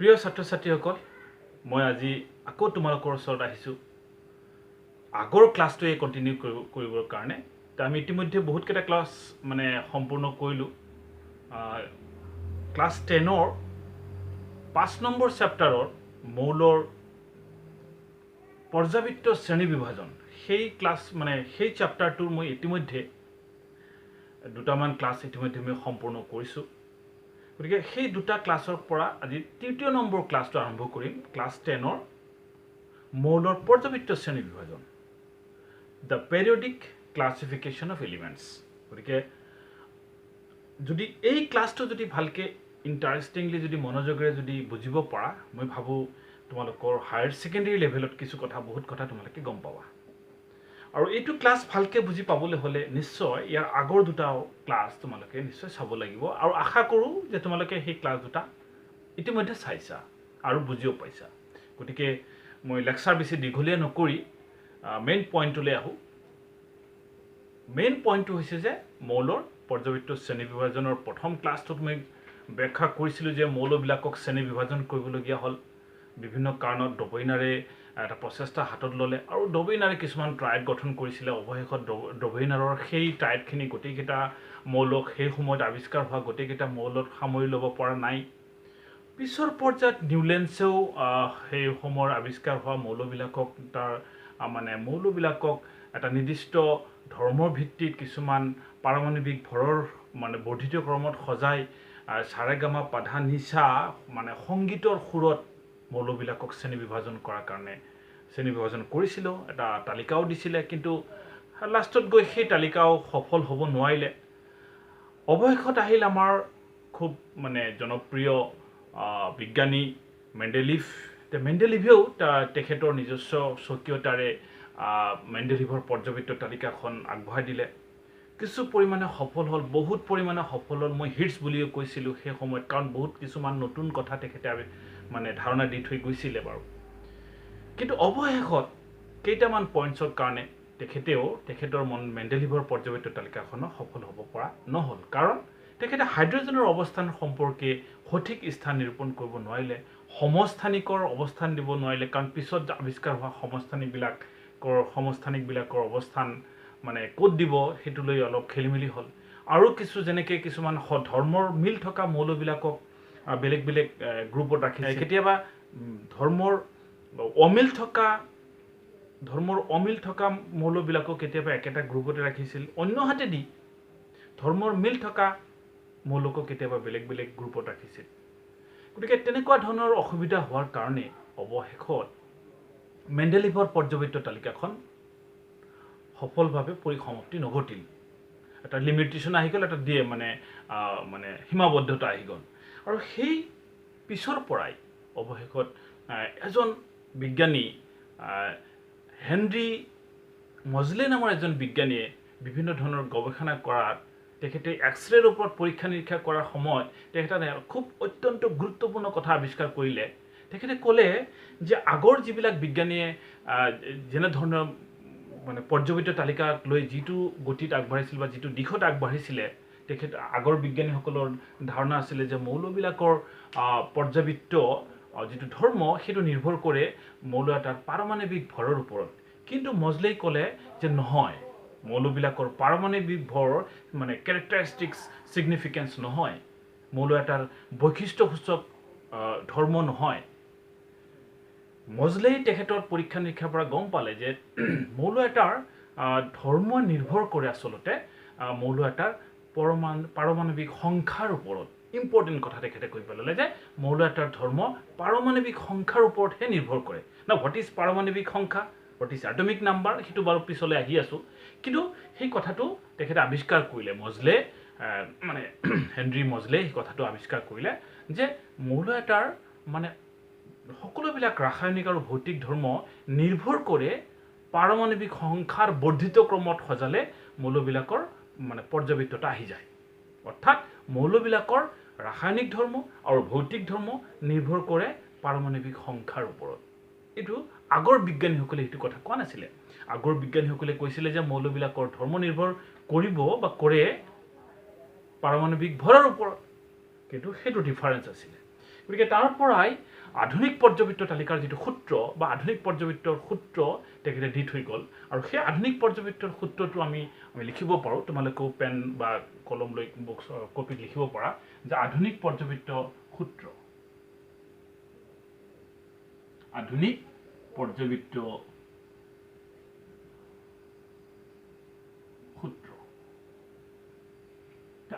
প্ৰিয় ছাত্ৰ-ছাত্ৰীসকল, মই আজি আকৌ তোমালোকৰ ওচৰত আহিছোঁ আগৰ ক্লাছটোৱে কণ্টিনিউ কৰিবৰ কাৰণে। তো আমি ইতিমধ্যে বহুতকেইটা ক্লাছ সম্পূৰ্ণ কৰিলোঁ। ক্লাছ 10ৰ 5 নম্বৰ চেপ্টাৰৰ মৌলৰ পৰ্যাবৃত্ত শ্ৰেণী বিভাজন সেই ক্লাছ সেই চেপ্টাৰটোৰ মই ইতিমধ্যে দুটামান ক্লাছ ইতিমধ্যে মই সম্পূৰ্ণ কৰিছোঁ। গতিকে সেই দুটা ক্লাছৰ পৰা আজি তৃতীয় নম্বৰ ক্লাছটো আৰম্ভ কৰিম। ক্লাছ 10ৰ মৌলৰ পৰ্যাবৃত্ত শ্ৰেণী বিভাজন, দ্য পেৰিয়ডিক ক্লাছিফিকেশ্যন অফ এলিমেণ্টছ। গতিকে যদি এই ক্লাছটো যদি ভালকৈ ইণ্টাৰেষ্টিংলি যদি মনোযোগেৰে যদি বুজিব পাৰা, মই ভাবোঁ তোমালোকৰ হায়াৰ ছেকেণ্ডেৰী লেভেলত বহুত কথা তোমালোকে গম পাবা। আৰু এইটো ক্লাছ ভালকৈ বুজি পাবলৈ হ'লে নিশ্চয় ইয়াৰ আগৰ দুটাও ক্লাছ তোমালোকে নিশ্চয় চাব লাগিব। আৰু আশা কৰোঁ যে তোমালোকে সেই ক্লাছ দুটা ইতিমধ্যে চাইছা আৰু বুজিও পাইছা। গতিকে মই লেকচাৰ বেছি দীঘলীয়া নকৰি মেইন পইণ্টটোলৈ আহোঁ। মেইন পইণ্টটো হৈছে যে মৌলৰ পৰ্যাবৃত্ত শ্ৰেণী বিভাজনৰ প্ৰথম ক্লাছটোত মই ব্যাখ্যা কৰিছিলোঁ যে মৌলবিলাকক শ্ৰেণী বিভাজন কৰিবলগীয়া হ'ল বিভিন্ন কাৰণত। ডবেইনাৰে এটা প্ৰচেষ্টা হাতত ল'লে আৰু ডবেইনাৰে কিছুমান ট্ৰাইড গঠন কৰিছিলে। অৱশেষত ডবেইনাৰৰ সেই ট্ৰাইডখিনি গোটেইকেইটা মৌলক সেই সময়ত আৱিষ্কাৰ হোৱা গোটেইকেইটা মৌলত সামৰি ল'ব পৰা নাই। পিছৰ পৰ্যায়ত নিউলেন্সেও সেই সময়ৰ আৱিষ্কাৰ হোৱা মৌলবিলাকক মৌলবিলাকক এটা নিৰ্দিষ্ট ধৰ্মৰ ভিত্তিত কিছুমান পাৰমাণৱিক ভৰৰ বৰ্ধিত ক্ৰমত সজাই সাৰেগামা পাধা নিচা সংগীতৰ সুৰত মৌলবিলাকক শ্ৰেণী বিভাজন কৰাৰ কাৰণে শ্ৰেণী বিভাজন কৰিছিলোঁ। এটা তালিকাও দিছিলে, কিন্তু লাষ্টত গৈ সেই তালিকাও সফল হ'ব নোৱাৰিলে। অৱশেষত আহিল আমাৰ খুব জনপ্ৰিয় বিজ্ঞানী মেণ্ডেলিভ। মেণ্ডেলিভেও তেখেতৰ নিজস্ব স্বকীয়তাৰে মেণ্ডেলিভৰ পৰ্যাবৃত্ত তালিকাখন আগবঢ়াই দিলে। কিছু পৰিমাণে সফল হ'ল, বহুত পৰিমাণে সফল হ'ল। মই হিটছ বুলিও কৈছিলোঁ সেই সময়ত, কাৰণ বহুত কিছুমান নতুন কথা তেখেতে ধাৰণা দি থৈ গৈছিলে বাৰু। কিন্তু অৱশেষত কেইটামান পইণ্টছৰ কাৰণে তেখেতৰ মেণ্ডেলিভৰ পৰ্যাবৃত্ত তালিকাখনো সফল হ'ব পৰা নহ'ল। কাৰণ তেখেতে হাইড্ৰজেনৰ অৱস্থান সম্পৰ্কে সঠিক স্থান নিৰূপণ কৰিব নোৱাৰিলে, সমস্থানিকৰ অৱস্থান দিব নোৱাৰিলে। কাৰণ পিছত আৱিষ্কাৰ হোৱা সমস্থানিকবিলাকৰ অৱস্থান ক'ত দিব সেইটো লৈ অলপ খেলিমেলি হ'ল। আৰু যেনেকৈ কিছুমান ধৰ্মৰ মিল থকা মৌলবিলাকক বেলেগ বেলেগ গ্ৰুপত ৰাখিছে। কেতিয়াবা ধৰ্মৰ অমিল থকা মৌলবিলাকক কেতিয়াবা একেটা গ্ৰুপতে ৰাখিছিল। অন্যহাতেদি ধৰ্মৰ মিল থকা মৌলকো কেতিয়াবা বেলেগ বেলেগ গ্ৰুপত ৰাখিছিল। গতিকে তেনেকুৱা ধৰণৰ অসুবিধা হোৱাৰ কাৰণে অৱশেষত মেণ্ডেলিভৰ পৰ্যাবৃত্ত তালিকাখন সফলভাৱে পৰিসমাপ্তি নঘটিল। এটা লিমিটেশ্যন আহি গ'ল, এটা সীমাবদ্ধতা আহি গ'ল। আৰু সেই পিছৰ পৰাই অৱশেষত এজন বিজ্ঞানী হেনৰি মজলে নামৰ এজন বিজ্ঞানীয়ে বিভিন্ন ধৰণৰ গৱেষণা কৰাত তেখেতে এক্সৰেৰ ওপৰত পৰীক্ষা নিৰীক্ষা কৰাৰ সময়ত তেখেতে খুব অত্যন্ত গুৰুত্বপূৰ্ণ কথা আৱিষ্কাৰ কৰিলে। তেখেতে ক'লে যে আগৰ যিবিলাক বিজ্ঞানীয়ে যেনেধৰণৰ পৰ্যাবৃত্ত তালিকাক লৈ যিটো গতিত আগবাঢ়িছিল বা যিটো দিশত আগবাঢ়িছিলে, আগৰ বিজ্ঞানীসকলৰ ধাৰণা আছিলে যে মৌলবিলাকৰ পৰ্যাবৃত্ত যিটো ধৰ্ম সেইটো নিৰ্ভৰ কৰে মৌল এটাৰ পাৰমাণৱিক ভৰৰ ওপৰত। কিন্তু মজলেই ক'লে যে নহয়, মৌলবিলাকৰ পাৰমাণৱিক ভৰ কেৰেক্টাৰিষ্টিক্স ছিগনিফিকেঞ্চ নহয়, মৌল এটাৰ বৈশিষ্ট্যসূচক ধৰ্ম নহয়। মজলেই তেখেতৰ পৰীক্ষা নিৰীক্ষাৰ পৰা গম পালে যে মৌল এটাৰ ধৰ্ম নিৰ্ভৰ কৰে আচলতে মৌল এটাৰ পাৰমাণৱিক সংখ্যাৰ ওপৰত। ইম্পৰ্টেণ্ট কথা তেখেতে কৈ পেলালে যে মৌল এটাৰ ধৰ্ম পাৰমাণৱিক সংখ্যাৰ ওপৰতহে নিৰ্ভৰ কৰে। হোৱাট ইজ পাৰমাণৱিক সংখ্যা, হোৱাট ইজ এটমিক নাম্বাৰ, সেইটো বাৰু পিছলৈ আহি আছোঁ। কিন্তু সেই কথাটো তেখেতে আৱিষ্কাৰ কৰিলে হেনৰি মজলে সেই কথাটো আৱিষ্কাৰ কৰিলে যে মৌল এটাৰ সকলোবিলাক ৰাসায়নিক আৰু ভৌতিক ধৰ্ম নিৰ্ভৰ কৰে পাৰমাণৱিক সংখ্যাৰ বৰ্ধিত ক্ৰমত সজালে মৌলবিলাকৰ পৰ্যাবৃত্ততা আহি যায়। অৰ্থাৎ মৌলবিলাকৰ ৰাসায়নিক ধৰ্ম আৰু ভৌতিক ধৰ্ম নিৰ্ভৰ কৰে পাৰমাণৱিক সংখ্যাৰ ওপৰত। এইটো আগৰ বিজ্ঞানীসকলে সেইটো কথা কোৱা নাছিলে। আগৰ বিজ্ঞানীসকলে কৈছিলে যে মৌলবিলাকৰ ধৰ্ম নিৰ্ভৰ কৰিব বা কৰে পাৰমাণৱিক ভৰৰ ওপৰত, কিন্তু সেইটো ডিফাৰেঞ্চ আছিলে। গতিকে তাৰ পৰাই আধুনিক পৰ্যবৃত্ত তালিকাৰ যিটো সূত্ৰ বা আধুনিক পৰ্যবৃত্তৰ সূত্ৰ তেখেতে দি থৈ গ'ল আৰু সেই আধুনিক পৰ্যবৃত্তৰ সূত্ৰটো আমি লিখিব পাৰোঁ তোমালোকেও পেন বা কলম লৈ কপিত লিখিব পাৰা যে আধুনিক পৰ্যবৃত্ত সূত্ৰ আধুনিক পৰ্যবৃত্ত সূত্ৰ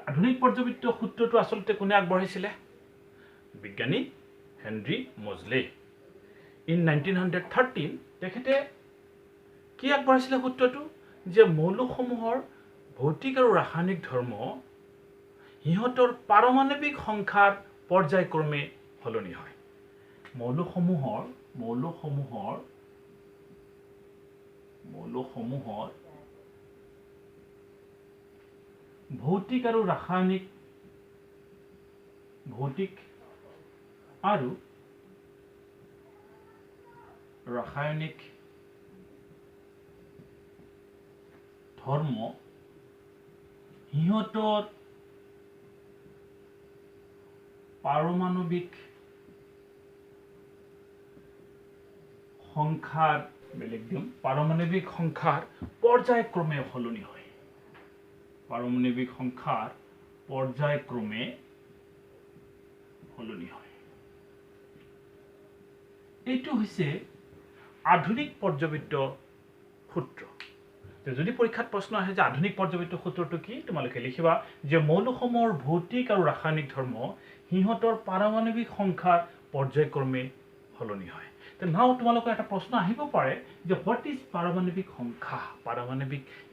আধুনিক পৰ্যবৃত্ত সূত্ৰটো আচলতে কোনে আগবঢ়াইছিলে বিজ্ঞানী হেনৰি মজলে ইন 1913 তেখেতে কি আগবঢ়াইছিলে সূত্ৰটো যে মৌলসমূহৰ ভৌতিক আৰু ৰাসায়নিক ধৰ্ম সিহঁতৰ পাৰমাণৱিক সংখ্যাৰ পৰ্যায়ক্ৰমে সলনি হয় মৌলসমূহৰ ভৌতিক আৰু ৰাসায়নিক ধৰ্ম সিহঁতৰ পাৰমাণৱিক সংখ্যাৰ পৰ্যায়ক্ৰমে সলনি হয় এইটো হৈছে আধুনিক পৰ্যবৃত্ত সূত্ৰ যদি পৰীক্ষাত প্ৰশ্ন আহে যে আধুনিক পৰ্যবৃত্ত সূত্ৰটো কি তোমালোকে লিখিবা যে মৌলসমূহৰ ভৌতিক আৰু ৰাসায়নিক ধৰ্ম সিহঁতৰ পাৰমাণৱিক সংখ্যাৰ পৰ্যায়ক্ৰমে সলনি হয় নাও তোমালোকৰ এটা প্ৰশ্ন আহিব পাৰে যে হোৱাট ইজ পাৰমাণৱিক সংখ্যা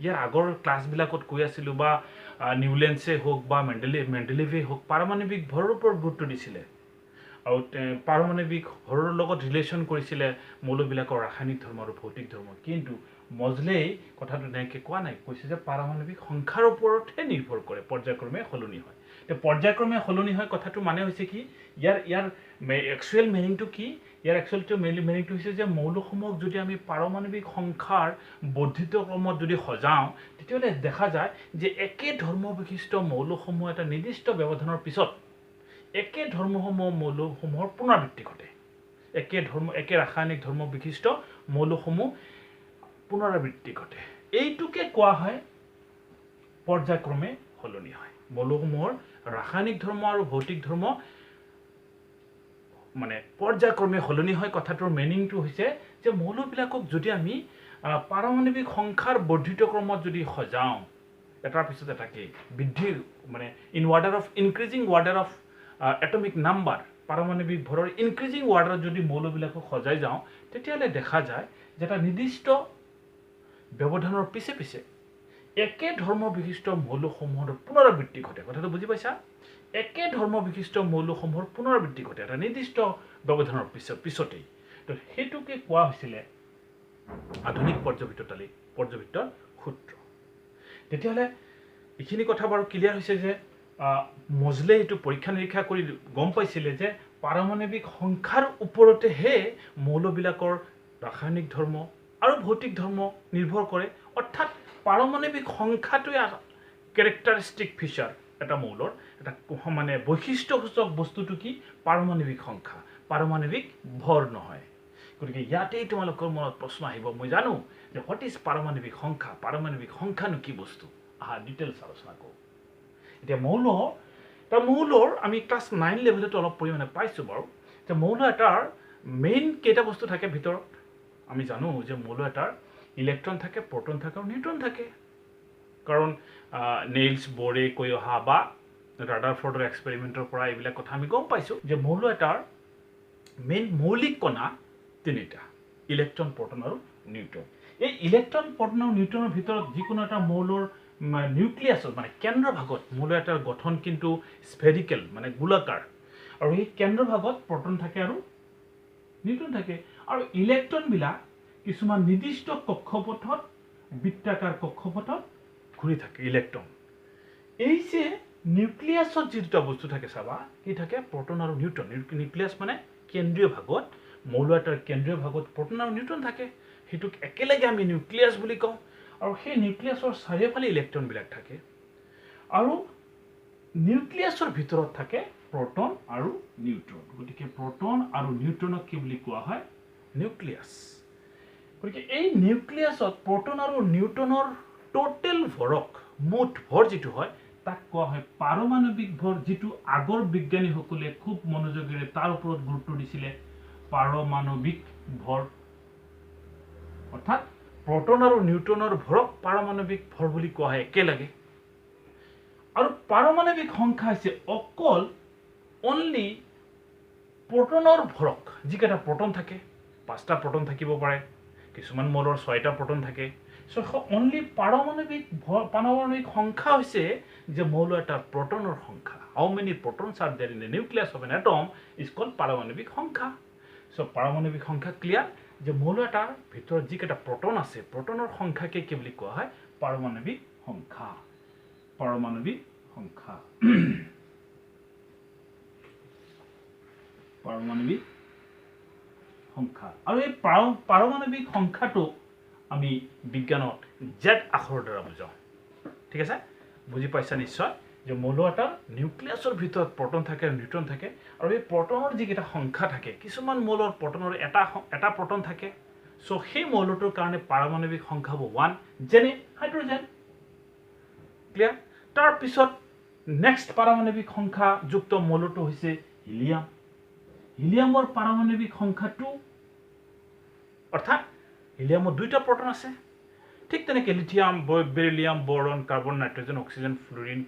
ইয়াৰ আগৰ ক্লাছবিলাকত কৈ আছিলোঁ বা নিউলেন্সে হওক বা মেণ্ডেলিভে হওক পাৰমাণৱিক ভৰৰ ওপৰত গুৰুত্ব দিছিলে আৰু পাৰমাণৱিক ভৰৰ লগত ৰিলেশ্যন কৰিছিলে মৌলবিলাকৰ ৰাসায়নিক ধৰ্ম আৰু ভৌতিক ধৰ্ম কিন্তু মজলেই কথাটো তেনেকৈ কোৱা নাই কৈছে যে পাৰমাণৱিক সংখ্যাৰ ওপৰতহে নিৰ্ভৰ কৰে পৰ্যায়ক্ৰমে সলনি হয় পৰ্যায়ক্ৰমে সলনি হয় কথাটো মানে হৈছে কি ইয়াৰ একচুৱেল মিনিংটো কি ইয়াৰ একচুৱেলটো মিনিংটো হৈছে যে মৌলসমূহক যদি আমি পাৰমাণৱিক সংখ্যাৰ বৰ্ধিত ক্ৰমত যদি সজাওঁ তেতিয়াহ'লে দেখা যায় যে একে ধৰ্ম বিশিষ্ট মৌলসমূহ এটা নিৰ্দিষ্ট ব্যৱধানৰ পিছত একে মৌলসমূহৰ পুনৰাবৃত্তি ঘটে একে ৰাসায়নিক ধৰ্ম বিশিষ্ট মৌলসমূহ পুনৰাবৃত্তি ঘটে এইটোকে কোৱা হয় পৰ্যায়ক্ৰমে সলনি হয় মৌলসমূহৰ ৰাসায়নিক ধৰ্ম আৰু ভৌতিক ধৰ্ম মানে পৰ্যায়ক্ৰমে সলনি হয় কথাটোৰ মিনিংটো হৈছে যে মৌলবিলাকক যদি আমি পাৰমাণৱিক সংখ্যাৰ বৰ্ধিত ক্ৰমত যদি সজাওঁ এটাৰ পিছত এটাকে বৃদ্ধি মানে increasing order of atomic number পাৰমাণৱিক ভৰৰ ইনক্ৰিজিং অৰ্ডাৰত যদি মৌলবিলাকক সজাই যাওঁ তেতিয়াহ'লে দেখা যায় যে এটা নিৰ্দিষ্ট ব্যৱধানৰ পিছে পিছে একে ধৰ্ম বিশিষ্ট মৌলসমূহৰ পুনৰাবৃত্তি ঘটে কথাটো বুজি পাইছা একে ধৰ্ম বিশিষ্ট মৌলসমূহৰ পুনৰাবৃত্তি ঘটে এটা নিৰ্দিষ্ট ব্যৱধানৰ পিছতেই তো সেইটোকে কোৱা হৈছিলে আধুনিক পৰ্যবৃত্তৰ সূত্ৰ তেতিয়াহ'লে এইখিনি কথা বাৰু ক্লিয়াৰ হৈছে যে মজলে এইটো পৰীক্ষা নিৰীক্ষা কৰি গম পাইছিলে যে পাৰমাণৱিক সংখ্যাৰ ওপৰতেহে মৌলবিলাকৰ ৰাসায়নিক ধৰ্ম আৰু ভৌতিক ধৰ্ম নিৰ্ভৰ কৰে অৰ্থাৎ পাৰমাণৱিক সংখ্যাটোৱে কেৰেক্টাৰিষ্টিক ফিচাৰ এটা মৌলৰ এটা মানে বৈশিষ্ট্যসূচক বস্তুটো কি পাৰমাণৱিক সংখ্যা পাৰমাণৱিক ভৰ নহয় গতিকে ইয়াতেই তোমালোকৰ মনত প্ৰশ্ন আহিব মই জানো যে হোৱাট ইজ পাৰমাণৱিক সংখ্যানো কি বস্তু ডিটেইলছ আলোচনা কৰোঁ এতিয়া মৌলৰ আমি ক্লাছ 9 লেভেলতো অলপ পৰিমাণে পাইছোঁ বাৰু যে মৌল এটাৰ মেইন কেইটা বস্তু থাকে ভিতৰত আমি জানো যে মৌল এটাৰ ইলেক্ট্ৰন থাকে প্ৰটন থাকে আৰু নিউট্ৰন থাকে কাৰণ নেইলছ বৰে কৈ অহা বা ৰাদাৰফৰ্ডৰ এক্সপেৰিমেণ্টৰ পৰা এইবিলাক কথা আমি গম পাইছোঁ যে মৌল এটাৰ মেইন মৌলিক কণা তিনিটা ইলেক্ট্ৰন প্ৰটন আৰু নিউট্ৰন এই ইলেক্ট্ৰন প্ৰটন আৰু নিউট্ৰনৰ ভিতৰত যিকোনো এটা মৌলৰ নিউক্লিয়াছত মানে কেন্দ্ৰভাগত মৌল এটাৰ গঠন কিন্তু স্ফেৰিকেল মানে গোলাকাৰ আৰু এই কেন্দ্ৰভাগত প্ৰটন থাকে আৰু নিউট্ৰন থাকে আৰু ইলেক্ট্ৰনবিলাক কিছুমান নিৰ্দিষ্ট কক্ষপথত বৃত্তাকাৰ কক্ষপথত ঘূৰি থাকে ইলেক্ট্ৰন এই যে নিউক্লিয়াছত যি দুটা বস্তু থাকে চাবা কি থাকে প্ৰটন আৰু নিউট্ৰন নিউক্লিয়াছ মানে কেন্দ্ৰীয় ভাগত মৌল এটাৰ কেন্দ্ৰীয় ভাগত প্ৰটন আৰু নিউট্ৰন থাকে সেইটোক একেলগে আমি নিউক্লিয়াছ বুলি কওঁ আৰু সেই নিউক্লিয়াছৰ চাৰিওফালে ইলেক্ট্ৰনবিলাক থাকে আৰু নিউক্লিয়াছৰ ভিতৰত থাকে প্ৰোটন আৰু নিউট্ৰন গতিকে প্ৰোটন আৰু নিউট্ৰনক কি বুলি কোৱা হয় নিউক্লিয়াছ গতিকে এই নিউক্লিয়াছত প্ৰোটন আৰু নিউট্ৰনৰ টোটেল ভৰক মুঠ ভৰ যেটো হয় তাক কোৱা হয় পাৰমাণবিক ভৰ যেটো আগৰ বিজ্ঞানীসকলে খুব মনোযোগেৰে তাৰ ওপৰত গুৰুত্ব দিছিলে পাৰমাণবিক ভৰ অৰ্থাৎ প্ৰোটন আৰু নিউট্ৰনৰ ভৰক পাৰমাণবিক ভৰ বুলি কোৱা হয় একেলগে আৰু পাৰমাণবিক সংখ্যা হৈছে অকল অনলি প্ৰোটনৰ ভৰক যিকেইটা প্ৰোটন থাকে 5টা প্ৰোটন থাকিব পাৰে কিছুমান মলৰ 6টা প্ৰোটন থাকে সো অনলি পাৰমাণবিক সংখ্যা হৈছে যে মৌল এটাৰ প্ৰোটনৰ সংখ্যা হাউ many protons are there in the nucleus of an atom is called পাৰমাণবিক সংখ্যা সো পাৰমাণবিক সংখ্যা ক্লিয়াৰ যে মৌল এটাৰ ভিতৰত যিকেইটা প্ৰোটন আছে প্ৰোটনৰ সংখ্যাকে কি বুলি কোৱা হয় পাৰমাণবিক সংখ্যা পাৰমাণবিক সংখ্যা পাৰমাণবিক সংখ্যা আৰু এই পাৰমাণবিক সংখ্যাটো আমি বিজ্ঞানত জেড আখৰৰ দ্বাৰা বুজাও ঠিক আছে বুজি পাইছা নিশ্চয় যে মৌল এটাৰ নিউক্লিয়াছৰ ভিতৰত প্ৰোটন থাকে আৰু নিউট্ৰন থাকে আৰু এই প্ৰোটনৰ যিকেইটা সংখ্যা থাকে কিছুমান মৌলৰ প্ৰোটনৰ এটা প্ৰোটন থাকে সো সেই মৌলটোৰ কাৰণে পাৰমাণবিক সংখ্যা হ'ব 1 যেনে হাইড্ৰোজেন ক্লিয়াৰ তাৰ পিছত নেক্সট পাৰমাণবিক সংখ্যা যুক্ত মৌলটো হৈছে হিলিয়াম হিলিয়ামৰ পাৰমাণবিক সংখ্যা 2 অৰ্থাৎ হিলিয়ামৰ দুইটা প্ৰোটন আছে ঠিক তেনেকৈ lithium beryllium boron carbon nitrogen oxygen fluorine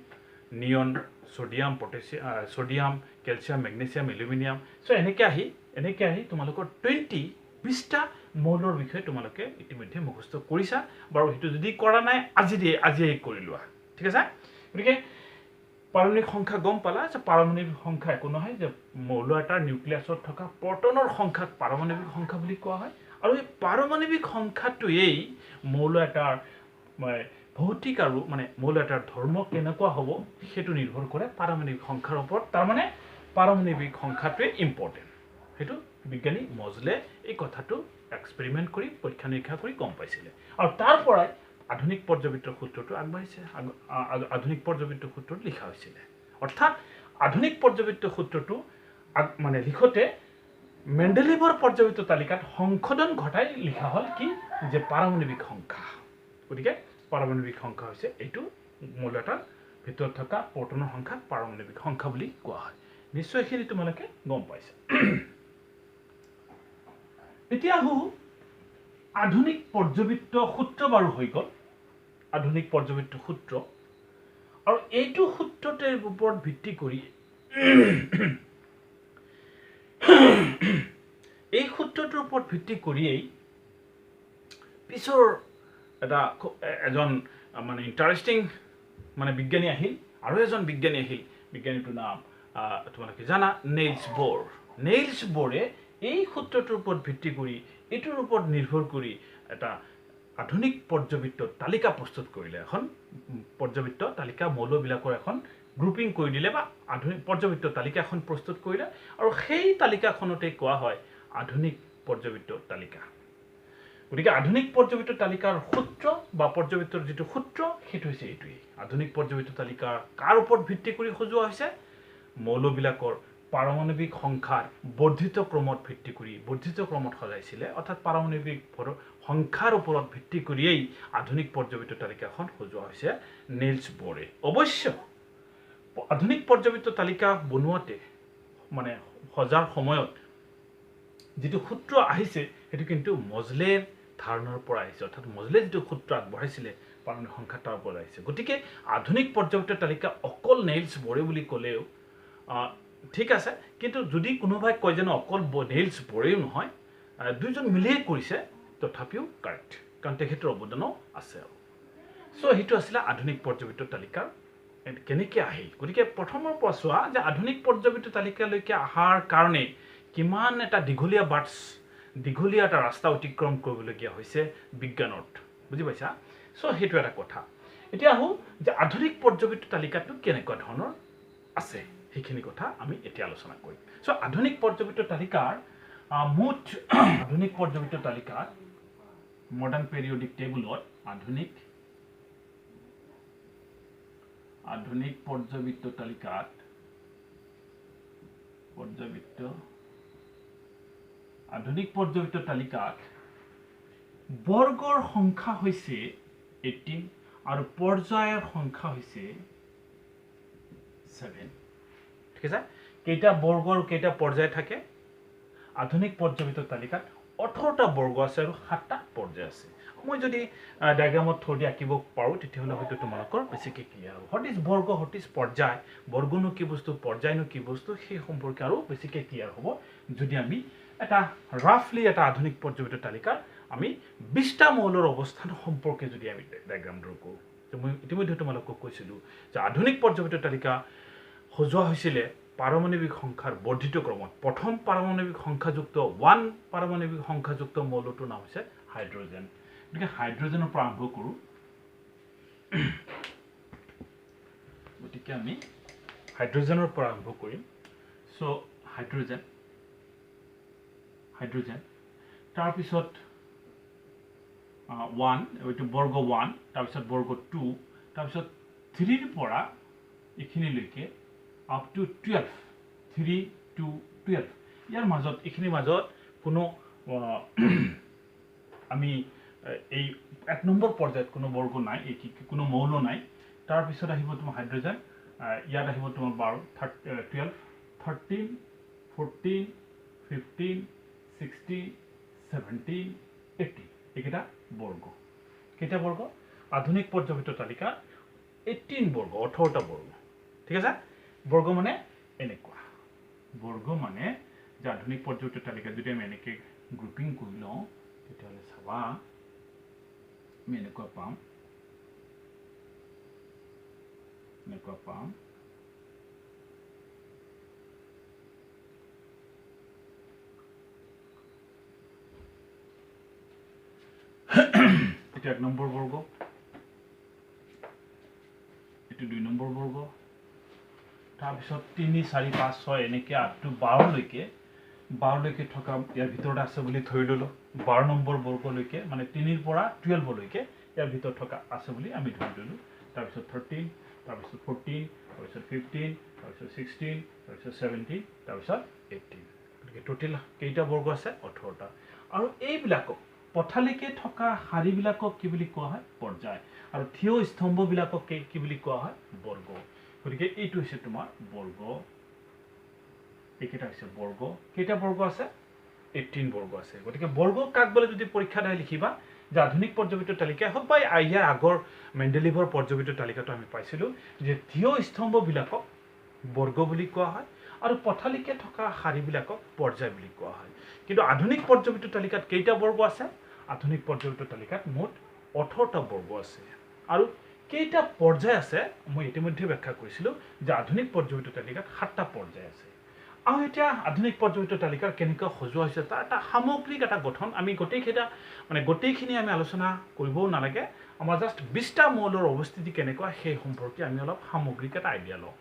neon sodium potassium sodium calcium magnesium aluminium so এনেকৈ আহি তোমালোকৰ 20টা মৌলৰ বিষয়ে তোমালোকে ইতিমধ্যে মুখস্থ কৰিছা বাৰু হেতু যদি কৰা নাই আজি কৰি লোৱা ঠিক আছে গতিকে পাৰমাণবিক সংখ্যা গম পালা যে পাৰমাণবিক সংখ্যা একো নহয় যে মৌল এটাৰ নিউক্লিয়াছত থকা প্ৰোটনৰ সংখ্যাক পাৰমাণবিক সংখ্যা বুলি কোৱা হয় আৰু এই পাৰমাণবিক সংখ্যাটোৱেই মৌল এটাৰ ভৌতিক আৰু মৌল এটাৰ ধৰ্ম কেনেকুৱা হ'ব সেইটো নিৰ্ভৰ কৰে পাৰমাণবিক সংখ্যাৰ ওপৰত তাৰ পাৰমাণবিক সংখ্যাটোৱে ইম্পৰ্টেণ্ট সেইটো বিজ্ঞানী মজলে এই কথাটো এক্সপেৰিমেন্ট কৰি পৰীক্ষা নিৰীক্ষা কৰি গম পাইছিলে আৰু তাৰ পৰাই আধুনিক পৰ্যবেক্ষণ সূত্ৰটো আগবাঢ়িছে আধুনিক পৰ্যবেক্ষণ সূত্ৰটো লিখা হৈছিল অৰ্থাৎ আধুনিক পৰ্যবেক্ষণ সূত্ৰটো লিখতে মেন্ডেলিভৰ পৰ্যবেক্ষণ তালিকাত সংশোধন ঘটাই লিখা হ'ল কি যে পাৰমাণবিক সংখ্যা গতিকে পাৰমাণবিক সংখ্যা হৈছে এইটো মৌল এটাৰ ভিতৰত থকা প্ৰোটনৰ সংখ্যা পাৰমাণবিক সংখ্যা বুলি কোৱা হয় নিশ্চয় এইখিনি তোমালোকে গম পাইছা এতিয়া আধুনিক পৰ্যবেক্ষণ সূত্ৰ বাৰু হৈ গ'ল আধুনিক পৰ্যবেক্ষণ সূত্ৰ আৰু এইটো সূত্ৰটোৰ ওপৰত ভিত্তি কৰি এই সূত্ৰটোৰ ওপৰত ভিত্তি কৰিয়েই পিছৰ এটা এজন ইণ্টাৰেষ্টিং বিজ্ঞানী আহিল আৰু এজন বিজ্ঞানী আহিল বিজ্ঞানীটোৰ নাম তোমালোকে জানা নেইলছ বৰে এই সূত্ৰটোৰ ওপৰত ভিত্তি কৰি এইটোৰ ওপৰত নিৰ্ভৰ কৰি এটা আধুনিক পৰ্যবেক্ষণ তালিকা প্ৰস্তুত কৰিলে এখন পৰ্যবেক্ষণ তালিকা মৌলবিলাকৰ এখন গ্ৰুপিং কৰি দিলে বা আধুনিক পৰ্যবেক্ষণ তালিকা এখন প্ৰস্তুত কৰিলে আৰু সেই তালিকাখনতে কোৱা হয় আধুনিক পৰ্যবেক্ষণ তালিকা গতিকে আধুনিক পৰ্যবেক্ষণ তালিকাৰ সূত্ৰ বা পৰ্যবেক্ষণৰ যেটো সূত্ৰ সেইটো হৈছে এইটোই আধুনিক পৰ্যবেক্ষণ তালিকা কাৰ ওপৰত ভিত্তি কৰি সজোৱা হৈছে মৌলবিলাকৰ পাৰমাণবিক সংখ্যাৰ বৰ্ধিত ক্ৰমত ভিত্তি কৰি বৰ্ধিত ক্ৰমত সজাইছিলে অৰ্থাৎ পাৰমাণবিক সংখ্যাৰ ওপৰত ভিত্তি কৰিয়েই আধুনিক পৰ্যবেক্ষণ তালিকাখন সজোৱা হৈছে নেইলছ বৰে অৱশ্য আধুনিক পৰ্যবেক্ষণ তালিকা বনোৱাতে সজাৰ সময়ত যেটো সূত্ৰ আহিছে সেইটো কিন্তু মজলেৰ ধাৰণাৰ পৰা আহিছে অৰ্থাৎ মজলে যেটো সূত্ৰ আগবঢ়াইছিলে পাৰমাণবিক সংখ্যা তাৰ পৰা আহিছে গতিকে আধুনিক পৰ্যবেক্ষণ তালিকা অকল নেইলছ বৰে বুলি ক'লেও ঠিক আছে কিন্তু যদি কোনোবাই কয় যেন অকল নেইলছ বৰেও নহয় দুইজন মিলিয়ে কৰিছে তথাপিও কাৰেক্ট কাৰণ তেখেতৰ অৱদানো আছে আৰু সো সেইটো আছিল আধুনিক পৰ্যবেক্ষণ তালিকাৰ কেনেকৈ আহিল গতিকে প্ৰথমৰ পৰা চোৱা যে আধুনিক পৰ্যবেক্ষণ তালিকালৈকে অহাৰ কাৰণে কিমান এটা দীঘলীয়া এটা ৰাস্তা অতিক্ৰম কৰিবলগীয়া হৈছে বিজ্ঞানত বুজি পাইছা সো সেইটো এটা কথা এতিয়া আহো যে আধুনিক পৰ্যবেক্ষণ তালিকাটো কেনেকুৱা ধৰণৰ আছে সেইখিনি কথা আমি এতিয়া আলোচনা কৰিম সো আধুনিক পৰ্যবেক্ষণ তালিকাৰ মুঠ আধুনিক পৰ্যবেক্ষণ তালিকাৰ মডাৰ্ন পেৰিয়ডিক টেবুলত আধুনিক পৰ্যবেক্ষণ তালিকাত পৰ্যাবৃত্ত আধুনিক পৰ্যাবৃত্ত তালিকাত বৰ্গৰ সংখ্যা হৈছে 18 আৰু পৰ্যায়ৰ সংখ্যা হৈছে 7 ঠিক আছে কেইটা বৰ্গ আৰু কেইটা পৰ্যায় থাকে আধুনিক পৰ্যাবৃত্ত তালিকাত 18টা বৰ্গ আছে আৰু 7টা পৰ্যায় আছে মই যদি ডায়াগ্ৰামত থৰি আঁকিব পাৰো তেতিয়াহলে হয়তো তোমালোকৰ বেছিকৈ ক্লিয়াৰ হ'ব হোৱাট ইজ বৰ্গ হোৱাট ইজ পৰ্যায় বৰ্গনো কি বস্তু পৰ্যায়নো কি বস্তু সেই সম্পৰ্কে আৰু বেছিকৈ ক্লিয়াৰ হ'ব যদি আমি এটা ৰাফলি এটা আধুনিক পৰ্যাবৃত্ত তালিকাৰ আমি 20টা মৌলৰ অৱস্থান সম্পৰ্কে যদি আমি ডায়াগ্ৰাম ড্ৰ কৰোঁ তো মই ইতিমধ্যে তোমালোকক কৈছিলোঁ যে আধুনিক পৰ্যাবৃত্ত তালিকা সজোৱা হৈছিল পাৰমাণৱিক সংখ্যাৰ বৰ্ধিত ক্ৰমত প্ৰথম পাৰমাণৱিক সংখ্যাযুক্ত 1 পাৰমাণৱিক সংখ্যাযুক্ত মৌলটোৰ নাম হৈছে হাইড্ৰোজেন গতিকে হাইড্ৰোজেনৰ পৰা আৰম্ভ কৰোঁ গতিকে আমি হাইড্ৰোজেনৰ পৰা আৰম্ভ কৰিম সো হাইড্ৰোজেন তাৰ পিছত 1 এইটো বৰ্গ 1 তাৰ পিছত বৰ্গ 2 তাৰ পিছত 3 ৰ পৰা এখিনিলৈকে up to 12 3 to 12 ইয়াৰ মাজত এখিনিৰ মাজত কোনো আমি এই 1 নম্বৰ পৰ্যায়ত কোনো বৰ্গ নাই এই কোনো মৌল নাই তাৰ পিছত আহিব তোমাৰ হাইড্ৰোজেন ইয়াত আহিব তোমাৰ 12 13 14 15 16 17 18 এইকেইটা বৰ্গ কেইটা বৰ্গ আধুনিক পৰ্যাবৃত্ত তালিকা 18 বৰ্গ 18টা বৰ্গ ঠিক আছে বৰ্গ মানে এনেকুৱা বৰ্গ মানে যে আধুনিক পৰ্যাবৃত্ত তালিকা যদি আমি এনেকৈ গ্ৰুপিং কৰি লওঁ তেতিয়াহ'লে চাবা আমি এনেকুৱা পাম এটা 1 নম্বৰ বৰ্গ এটো 2 নম্বৰ বৰ্গ তাৰ পিছত 3 4 5 6 এনেকৈ আপ টু 12 লৈকে থকা ইয়াৰ ভিতৰত আছে বুলি ধৰি ললো 12 নম্বৰ বৰ্গলৈকে মানে 3 ৰ পৰা 12 লৈকে ইয়াৰ ভিতৰত থকা আছে বুলি আমি ধৰি ললো তাৰ পিছত 13 তাৰ পিছত 14 তাৰ পিছত 15 তাৰ পিছত 16 তাৰ পিছত 17 তাৰ পিছত 18 গতিকে টোটাল কেইটা বৰ্গ আছে 18টা আৰু এইবিলাকক পথালিকে থকা শাৰীবিলাকক কি বুলি কোৱা হয় পৰ্যায় আৰু থিয় স্তম্ভবিলাকক কি বুলি কোৱা হয় বৰ্গ গতিকে এইটো হৈছে তোমাৰ বৰ্গ এইকেইটা হৈছে বৰ্গ কেইটা বৰ্গ আছে 18 বৰ্গ আছে গতিকে বৰ্গ কাক বলে যদি পৰীক্ষাত আহি লিখিবা যে আধুনিক পৰ্যাবৃত্ত তালিকা হওক বা ইয়াৰ আগৰ মেণ্ডেলিভৰ পৰ্যাবৃত্ত তালিকাটো আমি পাইছিলোঁ যে থিয় স্তম্ভবিলাকক বৰ্গ বুলি কোৱা হয় আৰু পথালিকে থকা শাৰীবিলাকক পৰ্যায় বুলি কোৱা হয় কিন্তু আধুনিক পৰ্যাবৃত্ত তালিকাত কেইটা বৰ্গ আছে আধুনিক পৰ্যাবৃত্ত তালিকাত মুঠ 18টা বৰ্গ আছে আৰু কেইটা পৰ্যায় আছে মই ইতিমধ্যে ব্যাখ্যা কৰিছিলোঁ যে আধুনিক পৰ্যাবৃত্ত তালিকাত 7টা পৰ্যায় আছে আৰু এতিয়া আধুনিক পৰ্যাবৃত্ত তালিকাৰ কেনেকৈ সজোৱা হৈছে তাৰ এটা সামগ্ৰিক এটা গঠন আমি গোটেইখিনি আমি আলোচনা কৰিবও নালাগে আমাৰ জাষ্ট 20টা মৌলৰ অৱস্থিতি কেনেকুৱা সেই সম্পৰ্কে আমি অলপ সামগ্ৰিক এটা আইডিয়া লওঁ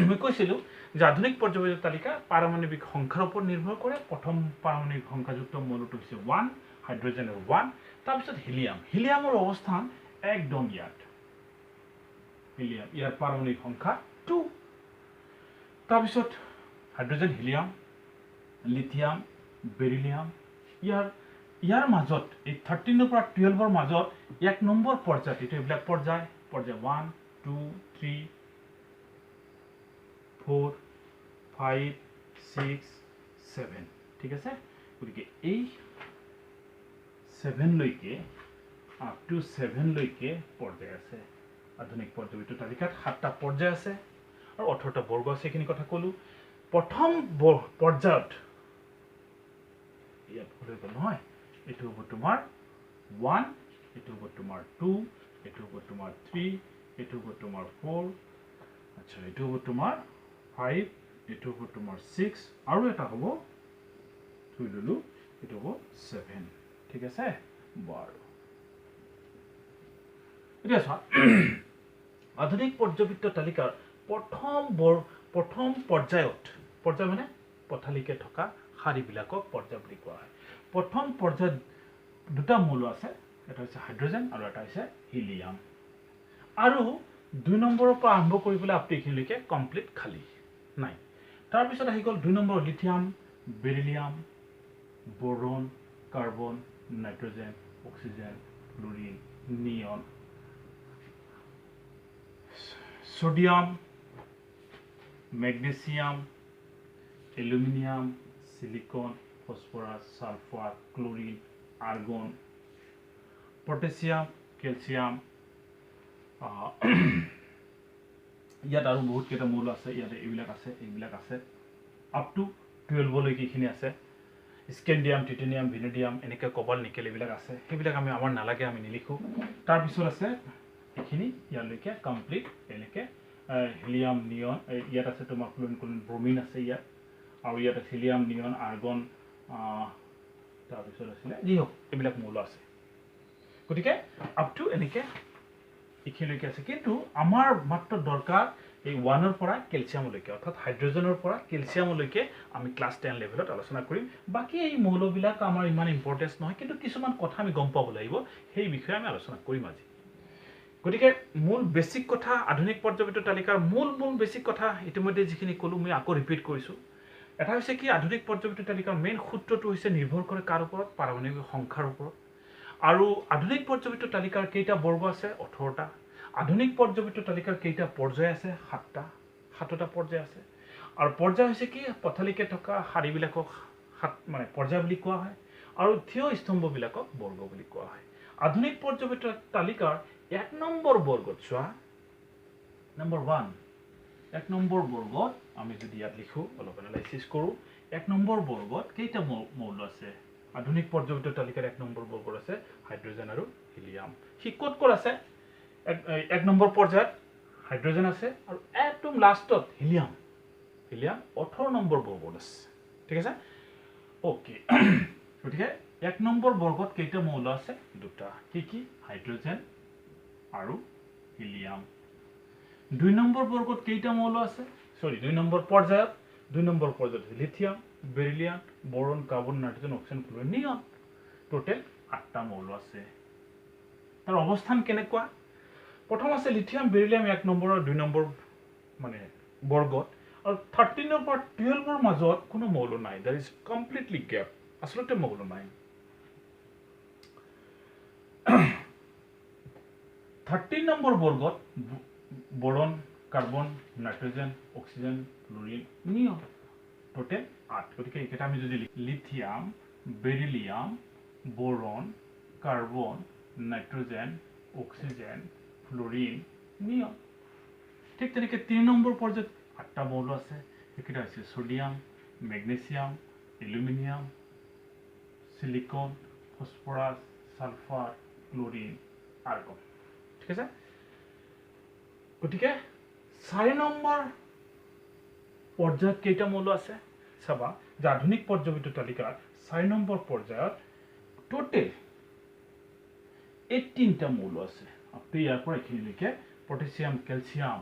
মই কৈছিলোঁ যে আধুনিক পৰ্যাবৃত্ত তালিকা পাৰমাণৱিক সংখ্যাৰ ওপৰত নিৰ্ভৰ কৰে প্ৰথম পাৰমাণৱিক সংখ্যাযুক্ত মৌলটো হৈছে 1 হাইড্ৰোজেনৰ 1 তাৰপিছত হিলিয়ামৰ অৱস্থান একদম ইয়াৰ পাৰমাণৱিক সংখ্যা 2 তাৰপিছত হাইড্ৰোজেন হিলিয়াম লিথিয়াম বেৰিলিয়াম ইয়াৰ মাজত এই 13 ৰ পৰা 12 ৰ মাজত 1 নম্বৰ পৰ্যায় এটো এইবিলাক পৰ্যায় 1 2 3 4 5 6 7 ঠিক আছে গতিকে এই 7 লৈকে আপ টু 7 লৈকে পৰ্যায় আছে আধুনিক পৰ্যাবৃত্ত তালিকাত 7টা পৰ্যায় আছে আৰু 18টা বৰ্গ আছে এইখিনি কথা ক'লো প্ৰথম পৰ্যায়ত ইয়াত হৈ গ'ল নহয় এটো হ'ব তোমাৰ 1 এটো হ'ব তোমাৰ 2 এটো হ'ব তোমাৰ 3 এটো হ'ব তোমাৰ 4 আচ্ছা এটো হ'ব তোমাৰ 5 এটো হ'ব তোমাৰ 6 আৰু এটা হ'ব থৈ ললো এটো হ'ব 7 ঠিক আছে বাৰু এতিয়া চোৱা আধুনিক পৰ্যাবৃত্ত তালিকাৰ প্ৰথম পৰ্যায় মানে পথালিকে থকা শাৰীবিলাকক পৰ্যায় বুলি কোৱা হয় প্ৰথম পৰ্যায়ত দুটা মৌল আছে এটা হৈছে হাইড্ৰোজেন আৰু এটা হৈছে হিলিয়াম আৰু 2 নম্বৰৰ পৰা আৰম্ভ কৰিবলৈ আপনি এইখিনিলৈকে কমপ্লিট খালি নাই তাৰপিছত আহি গ'ল 2 number lithium beryllium boron carbon nitrogen oxygen fluorine neon sodium magnesium aluminium silicon phosphorus sulphur chlorine argon potassium calcium ইয়াত আৰু বহুত কেইটা মৌল আছে ইয়াতে এইবিলাক আছে আপ টু 12 লৈকে এইখিনি আছে স্কেন্ডিয়াম টিটেনিয়াম ভিনেডিয়াম এনেকে কবাল নিকেল এইবিলাক আছে সেইবিলাক আমি আমাৰ নালাগে আমি নিলিখো তাৰ পিছত আছে এইখিনি ইয়ালৈকে কমপ্লিট এনেকে হিলিয়াম নিয়ন ইয়াত আছে তোমাৰ ক্লোৰিন ব্ৰোমিন আছে ইয়াত আৰু ইয়াত আছে হিলিয়াম নিয়ন আৰ্গন তাৰ পিছত আছে যি হওক এইবিলাক মৌল আছে গতিকে আপ টু এনেকে এইখিনিলৈকে আছে কিন্তু আমাৰ মাত্ৰ দৰকাৰ এই 1 ৰ পৰা ক্যালসিয়ামলৈকে অৰ্থাৎ হাইড্ৰোজেনৰ পৰা ক্যালসিয়ামলৈকে আমি ক্লাস 10 লেভেলত আলোচনা কৰিম বাকি এই মৌলবিলাক আমাৰ ইমান ইম্পৰ্টেন্স নহয় কিন্তু কিছুমান কথা আমি গম পাব লাগিব সেই বিষয়ে আমি আলোচনা কৰিম আজি গতিকে মূল বেসিক কথা আধুনিক পৰ্যায়বৃত্ত তালিকাৰ মূল বেসিক কথা ইতিমধ্যে যিখিনি কলো মই আকৌ ৰিপিট কৰিছো এটা হৈছে কি আধুনিক পৰ্যায়বৃত্ত তালিকাৰ মেইন সূত্ৰটো হৈছে নিৰ্ভৰ কৰে কাৰ ওপৰত পাৰমাণবিক সংখ্যাৰ ওপৰত আৰু আধুনিক পৰ্যায়বৃত্ত তালিকাৰ কেইটা বৰ্গ আছে 18টা আধুনিক পৰ্যায়বৃত্ত তালিকাৰ কেইটা পৰ্যায় আছে 7টা পৰ্যায় আছে আৰু পৰ্যায় হৈছে কি পথালিকে থকা শাৰীবিলাকক মানে পৰ্যায় বুলি কোৱা হয় আৰু থিয় স্তম্ভবিলাকক বৰ্গ বুলি কোৱা হয় আধুনিক পৰ্যায়বৃত্ত তালিকাৰ 1 নম্বৰ বৰ্গত চোৱা নম্বৰ 1 1 নম্বৰ বৰ্গত আমি যদি ইয়াত লিখো অলপ এনালাইসিস কৰো 1 নম্বৰ বৰ্গত কেইটা মৌল আছে আধুনিক পৰ্যায়বৃত্ত তালিকাৰ 1 নম্বৰ বৰ্গত আছে হাইড্ৰোজেন আৰু হিলিয়াম হিকত আছে 1 নম্বৰ পৰ্যায়ত হাইড্ৰোজেন আছে আৰু একদম লাষ্টত হিলিয়াম 18 নম্বৰ বৰ্গত আছে ঠিক আছে ওকে গতিকে 1 নম্বৰ বৰ্গত কেইটা মৌল আছে দুটা কি হাইড্ৰোজেন আৰু হিলিয়াম 2 নম্বৰ বৰ্গত কেইটা মৌল আছে সৰি 2 নম্বৰ পৰ্যায়ত lithium beryllium boron carbon nitrogen oxygen fluorine neon total 8টা মৌল আছে তাৰ অৱস্থান কেনেকুৱা প্ৰথম আছে লিথিয়াম বেৰিলিয়াম 1 নম্বৰ আৰু 2 নম্বৰ মানে বৰ্গত আৰু 13 ৰ পৰা 12 ৰ মাজত কোনো মৌল নাই দেয়াৰ ইজ কমপ্লিটলি গ্যাপ আসলতে মৌল নাই 13 নম্বৰ বৰ্গত boron carbon nitrogen oxygen fluorine neon total 8 গতিকে এটা আমি যদি lithium beryllium boron carbon nitrogen oxygen fluorine neon ঠিক তেনেকে 3 নম্বৰ পৰ্যায়ত 8টা মৌল আছে একেটা আছে sodium magnesium aluminium silicon phosphorus sulphur chlorine argon ঠিক আছে গতিকে 4 নম্বৰ পৰ্যায়ত কেইটা মৌল আছে চাবা যে আধুনিক পৰ্যায়বৃত্ত তালিকাৰ 4 নম্বৰ পৰ্যায়ত টোটাল 18টা মৌল আছে আপনি ইয়াৰ পৰা এখিনিলৈকে পটাছিয়াম ক্যালসিয়াম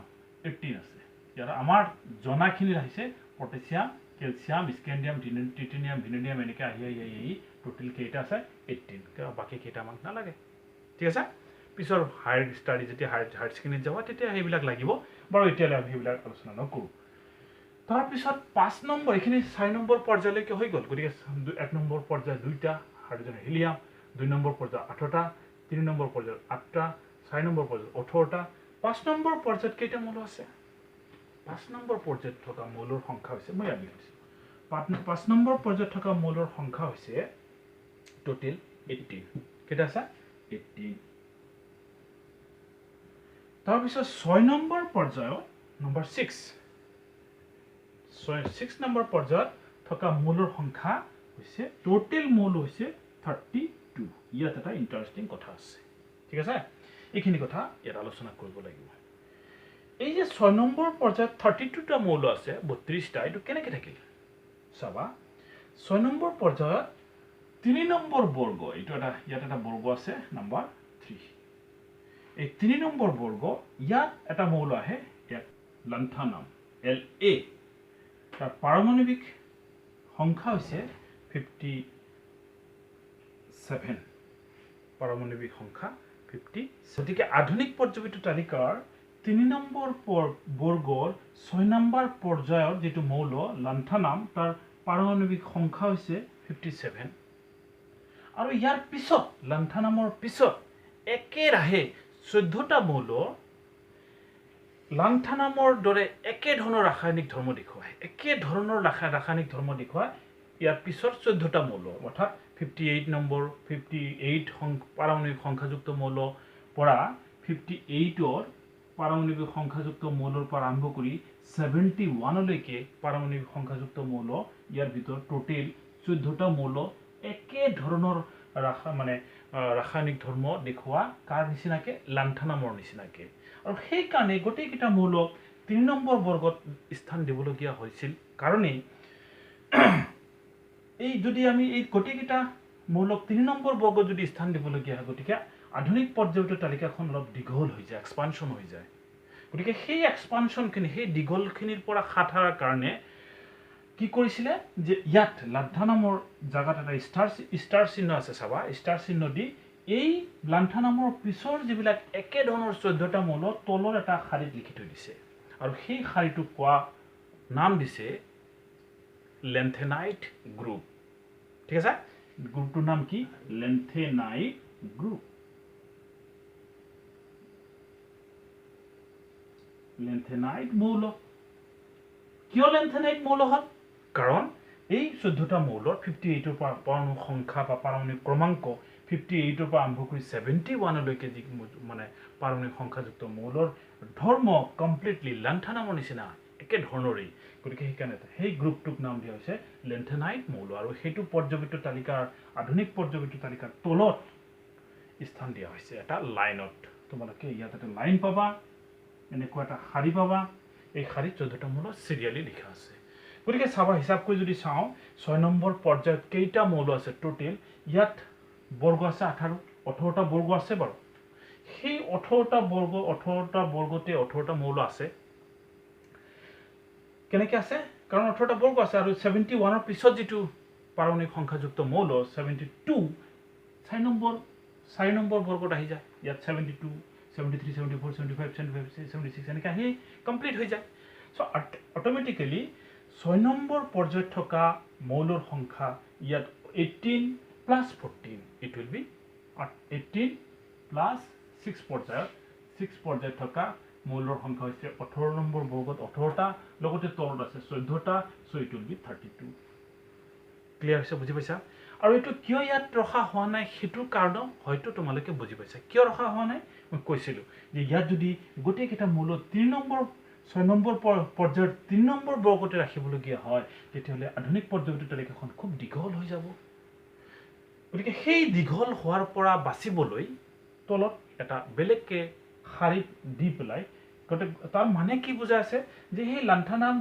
18 আছে ইয়াৰ আমাৰ জনাখিনি আহিছে পটাছিয়াম ক্যালসিয়াম স্কেন্ডিয়াম টিটেনিয়াম ভিনেডিয়াম এনেকে আহি টোটাল কেইটা আছে 18 বাকি কেইটা আমাক নালাগে ঠিক আছে পিছৰ হায়াৰ ষ্টাডি যেতিয়া হায়াৰ সেকেন্ডাৰী যাব তেতিয়া সেইবিলাক লাগিব বাৰু এতিয়া আমি সেইবিলাক আলোচনা নকৰো তাৰ পিছত 5 নম্বৰ এখিনি 4 নম্বৰ পৰ্যায়লৈকে হৈ গল গতিকে 1 নম্বৰ পৰ্যায় 2টা হাইড্ৰোজেন হিলিয়াম 2 নম্বৰ পৰ্যায় 8টা 3 নম্বৰ পৰ্যায় 8টা 4 নম্বৰ পৰ্যায় 18টা 5 নম্বৰ পৰ্যায়ত কেইটা মৌল আছে 5 নম্বৰ পৰ্যায়ত থকা মৌলৰ সংখ্যা হৈছে মই ইয়াত লিখিছো 5 নম্বৰ পৰ্যায়ত থকা মৌলৰ সংখ্যা হৈছে টোটাল 18 কেইটা আছে 18 তাৰ পিছত 6 নম্বৰ পৰ্যায়ত নম্বৰ 6 নম্বৰ পৰ্যায়ত থকা মৌলৰ সংখ্যা হৈছে টোটাল মৌল হৈছে 32 ইয়াত এটা ইন্টাৰেষ্টিং কথা আছে ঠিক আছে এইখিনি কথা ইয়াত আলোচনা কৰিব লাগিব এই যে 6 নম্বৰ পৰ্যায়ত 32টা মৌল আছে 32টা এটো কেনেকৈ থাকিল চাবা 6 নম্বৰ পৰ্যায়ত 3 নম্বৰ বৰ্গ এটো এটা ইয়াত এটা বৰ্গ আছে নম্বৰ 3 এই 3 নম্বৰ বৰ্গ ইয়াত এটা মৌল আহে ইয়াত লন্থানাম La তাৰ পাৰমাণবিক সংখ্যা হৈছে 57 পাৰমাণবিক সংখ্যা 50 গতিকে আধুনিক পৰ্যায়বৃত্ত তালিকাৰ 3 নম্বৰ বৰ্গৰ 6 নম্বৰ পৰ্যায়ৰ যেটো মৌল লান্থানাম তাৰ পাৰমাণবিক সংখ্যা হৈছে 57 আৰু ইয়াৰ পিছত লান্থানামৰ পিছত একেৰাহে 14টা মৌল লান্থানামৰ দৰে একে ধৰণৰ ৰাসায়নিক ধৰ্ম দেখুৱায় একে ধৰণৰ ৰাসায়নিক ধৰ্ম দেখুৱায় ইয়াৰ পিছত 14টা মৌল অৰ্থাৎ 58 নম্বৰ 58 পাৰমাণবিক সংখ্যাযুক্ত মৌল পৰা 58ৰ পাৰমাণবিক সংখ্যাযুক্ত মৌলৰ পৰা আৰম্ভ কৰি 71 লৈকে পাৰমাণবিক সংখ্যাযুক্ত মৌল ইয়াৰ ভিতৰত টোটেল 14টা মৌল একে ধৰণৰ ৰাসায়নিক ধৰ্ম দেখুৱা কাৰ নিচিনাকে লান্থানামৰ নিচিনাকে আৰু সেই কাৰণে গোটেইকেইটা মৌল 3 নম্বৰ বৰ্গত স্থান দিবলগীয়া হৈছিল কাৰণে এই যদি আমি এই গোটেইকেইটা মৌলক 3 নম্বৰ বৰ্গত যদি স্থান দিবলগীয়া হয় গতিকে আধুনিক পৰ্যায়ৰ তালিকাখন অলপ দীঘল হৈ যায় এক্সপানশন হৈ যায় গতিকে সেই এক্সপানশনখিনি সেই দীঘলখিনিৰ পৰা হাত সাৰাৰ কাৰণে কি কৰিছিলে যে ইয়াত লান্থানামৰ জাগাত এটা ষ্টাৰ চিহ্ন আছে চাবা ষ্টাৰ চিহ্ন দি এই লান্থানামৰ পিছৰ যিবিলাক একে ধৰণৰ 14টা মৌল তলৰ এটা শাৰীত লিখি থৈ দিছে আৰু সেই শাৰীটো কোৱা নাম দিছে লেন্থেনাইট গ্ৰুপ ঠিক আছে গ্ৰুপটোৰ নাম কি লেন্থেনাইট গ্ৰুপ লেন্থেনাইট মৌল কিয় লেন্থেনাইট মৌল হল কাৰণ এই 14টা মৌলৰ 58ৰ পৰা পাৰমাণবিক সংখ্যা বা পাৰমাণবিক ক্ৰমাংক 58ৰ পৰা আৰম্ভ কৰি 71 লৈকে যি মানে পাৰমাণবিক সংখ্যাযুক্ত মৌলৰ ধৰ্ম কমপ্লিটলি লান্থানামৰ নিচিনা একে ধৰণৰেই গতিকে সেইকাৰণে সেই গ্ৰুপটোক নাম দিয়া হৈছে লেন্থেনাইট মৌল আৰু সেইটো পৰ্যবেক্ষিত তালিকাৰ আধুনিক পৰ্যবেক্ষিত তালিকাৰ তলত স্থান দিয়া হৈছে এটা লাইনত তোমালোকে ইয়াত এটা লাইন পাবা এনেকুৱা এটা শাৰী পাবা এই শাৰীত 14টা মৌল সিৰিয়ালি লিখা আছে গতিকে চাবা হিচাপ কৰি যদি চাওঁ 6 নম্বৰ পৰ্যায়ত কেইটা মৌল আছে টোটেল ইয়াত বৰ্গ আছে 18টা বৰ্গ আছে বাৰু সেই 18টা বৰ্গতে 18টা মৌল আছে কেনেকৈ আছে কাৰণ 18টা বৰ্গ আছে আৰু 71ৰ পিছত যেটো পাৰমাণবিক সংখ্যাযুক্ত মৌল 72 4 নম্বৰ বৰ্গত আহি যায় ইয়াত 72 73 74 75 76 76 এনেকৈ আহি কমপ্লিট হৈ যায় সো অটোমেটিক্যালি 6 নম্বৰ পৰ্যায়ত থকা মৌলৰ সংখ্যা ইয়াত 18 plus 14 it will be 18 plus 6 পৰ্যায়ত থকা মৌলৰ সংখ্যা হৈছে 18 নম্বৰ বৰ্গত 18টা লগতে তলত আছে 14টা so it will be 32 clear হৈছে বুজি পাইছা আৰু এটো কিয় ইয়াত ৰখা হোৱা নাই হেতু কাৰণ হয়তো তোমালোকে বুজি পাইছা কিয় ৰখা হোৱা নাই মই কৈছিলো যে ইয়াত যদি গোটেই কেইটা মৌল 3 নম্বৰ 6 নম্বৰ পৰ্যায়ৰ 3 নম্বৰ বৰ্গতে ৰাখিবলগীয়া হয় তেতিয়াহলে আধুনিক পৰ্যায়ৰ তালিকাখন খুব দীঘল হৈ যাব গতিকে সেই দীঘল হোৱাৰ পৰা বাচিবলৈ তলত এটা বেলেগকে শাৰী দি পেলাই তাৰ মানে কি বুজা আছে যে সেই লান্থানাম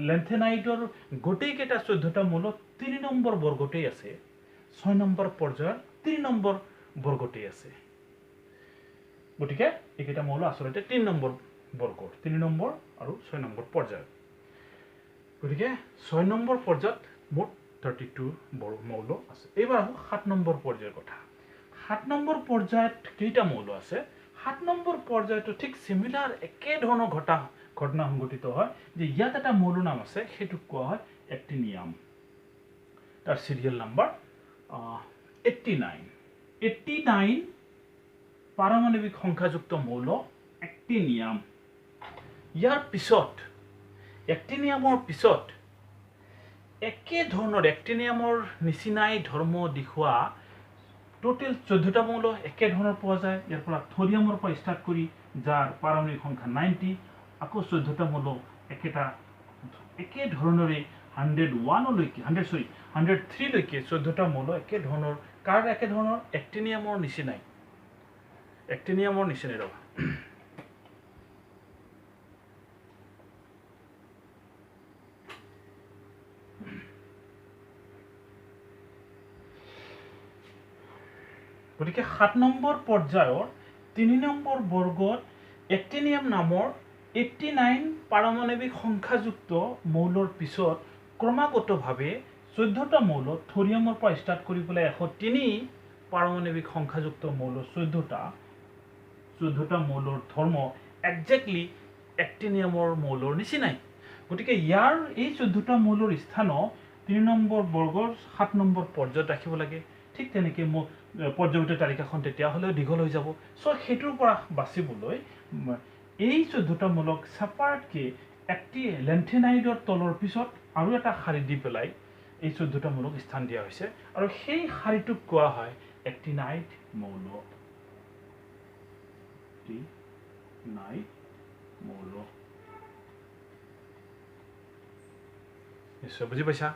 লেন্থেনাইটৰ গোটেই কেইটা 14টা মৌল 3 নম্বৰ বৰ্গতেই আছে 6 নম্বৰ পৰ্যায়ৰ 3 নম্বৰ বৰ্গতেই আছে গতিকে এইকেইটা মৌল আসলতে 3 নম্বৰ বৰ্গৰ 3 নম্বৰ আৰু 6 নম্বৰ পৰ্যায় গতিকে 6 নম্বৰ পৰ্যায়ত মোট 32 মৌল আছে এবাৰ 7 নম্বৰ পৰ্যায়ৰ কথা 7 নম্বৰ পৰ্যায়ত কেইটা মৌল আছে 7 নম্বৰ পৰ্যায়টো ঠিক সিমিলাৰ একে ধৰণৰ ঘটনা সংঘটিত হয় যে ইয়াত এটা মৌল নাম আছে হেতু কোৱা হয় এক্টিনিয়াম তাৰ সিৰিয়াল নাম্বাৰ 89 পাৰমাণবিক সংখ্যাযুক্ত মৌল এক্টিনিয়াম ইয়াৰ পিছত এক্টিনিয়ামৰ পিছত একে ধৰণৰ এক্টিনিয়ামৰ নিচিনাই ধৰ্ম দেখুৱা টোটেল 14টা মৌল একে ধৰণৰ পোৱা যায় ইয়াৰ পৰা থৰিয়ামৰ পৰা ষ্টাৰ্ট কৰি যাৰ পাৰমাণবিক সংখ্যা 90 আকৌ 14টা মৌল একে ধৰণৰে 103 লৈকে 14টা মৌল একে ধৰণৰ কাৰ একে ধৰণৰ এক্টিনিয়ামৰ নিচিনাই ৰবা গতিকে 7 নম্বৰ পৰ্যায়ৰ 3 নম্বৰ বৰ্গত এক্টিনিয়াম নামৰ 89 পাৰমাণবিক সংখ্যাযুক্ত মৌলৰ পিছত ক্ৰমাগতভাৱে 14টা মৌল থৰিয়ামৰ পৰা ষ্টাৰ্ট কৰি পেলাই 103 পাৰমাণবিক সংখ্যাযুক্ত মৌল 14টা 14টা মৌলৰ ধৰ্ম একজেক্টলি এক্টিনিয়ামৰ মৌলৰ নিচিনাই গতিকে ইয়াৰ এই 14টা মৌলৰ স্থানত 3 নম্বৰ বৰ্গৰ 7 নম্বৰ পৰ্যায়ত ৰাখিব লাগে ঠিক তেনেকৈ পৰ্যায়বিত তালিকাখন তেতিয়াহ'লে দীঘল হৈ যাব সো হেতুৰ পৰা বাচিবলৈ এই 14টা মৌলক সেপাৰেটকৈ একটি লেন্থেনাইডৰ তলৰ পিছত আৰু এটা শাৰী দি পেলাই এই 14টা মৌলক স্থান দিয়া হৈছে আৰু সেই শাৰীটোক কোৱা হয় এক্টিনাইড মৌল নিশ্চয় বুজি পাইছা